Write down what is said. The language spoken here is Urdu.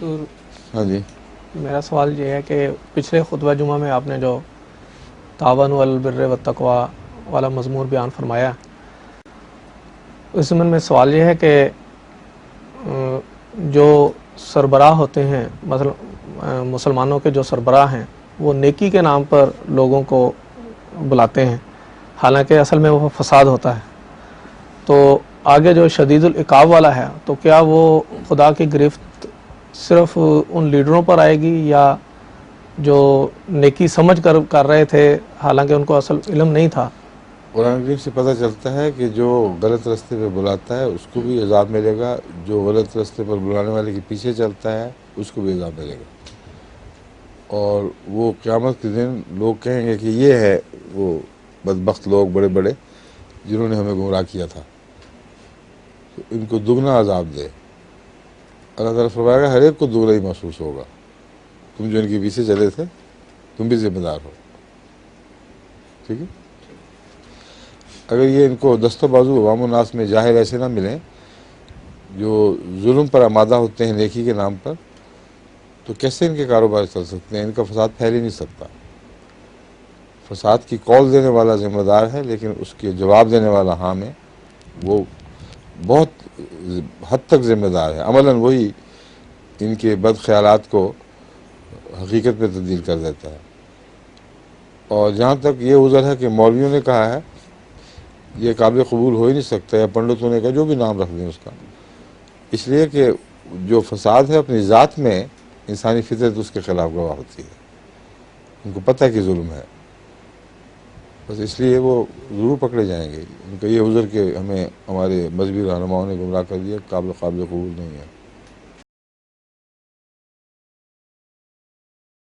حضور ہاں جی. میرا سوال یہ ہے کہ پچھلے خطبہ جمعہ میں آپ نے جو تعاون البر والتقوی والا مضمون بیان فرمایا، اس ضمن میں سوال یہ ہے کہ جو سربراہ ہوتے ہیں، مثلا مسلمانوں کے جو سربراہ ہیں، وہ نیکی کے نام پر لوگوں کو بلاتے ہیں، حالانکہ اصل میں وہ فساد ہوتا ہے. تو آگے جو شدید العقاب والا ہے، تو کیا وہ خدا کی گرفت صرف ان لیڈروں پر آئے گی، یا جو نیکی سمجھ کر رہے تھے حالانکہ ان کو اصل علم نہیں تھا؟ قرآن کریم سے پتہ چلتا ہے کہ جو غلط راستے پہ بلاتا ہے اس کو بھی عذاب ملے گا، جو غلط راستے پر بلانے والے کے پیچھے چلتا ہے اس کو بھی عذاب ملے گا. اور وہ قیامت کے دن لوگ کہیں گے کہ یہ ہے وہ بدبخت لوگ بڑے بڑے جنہوں نے ہمیں گمراہ کیا تھا، تو ان کو دگنا عذاب دے. اللہ تعالیٰ فرمائے گا ہر ایک کو دگنا ہی محسوس ہوگا. تم جو ان کے پیچھے چلے تھے تم بھی ذمہ دار ہو. ٹھیک ہے. اگر یہ ان کو دست و بازو عوام الناس میں جاہل ایسے نہ ملیں جو ظلم پر آمادہ ہوتے ہیں نیکی کے نام پر، تو کیسے ان کے کاروبار چل سکتے ہیں؟ ان کا فساد پھیل ہی نہیں سکتا. فساد کی کال دینے والا ذمہ دار ہے، لیکن اس کے جواب دینے والا حام ہے، وہ بہت حد تک ذمہ دار ہے. عملاً وہی ان کے بد خیالات کو حقیقت میں تبدیل کر دیتا ہے. اور جہاں تک یہ عذر ہے کہ مولویوں نے کہا ہے یہ قابل قبول ہو ہی نہیں سکتا، یا پنڈتوں نے کہا، جو بھی نام رکھ دیں اس کا، اس لیے کہ جو فساد ہے اپنی ذات میں انسانی فطرت اس کے خلاف گواہ ہوتی ہے. ان کو پتہ ہے کہ ظلم ہے، بس اس لیے وہ ضرور پکڑے جائیں گے. ان کا یہ عذر کہ ہمیں ہمارے مذہبی رہنماؤں نے گمراہ کر دیا قابل قبول نہیں ہے.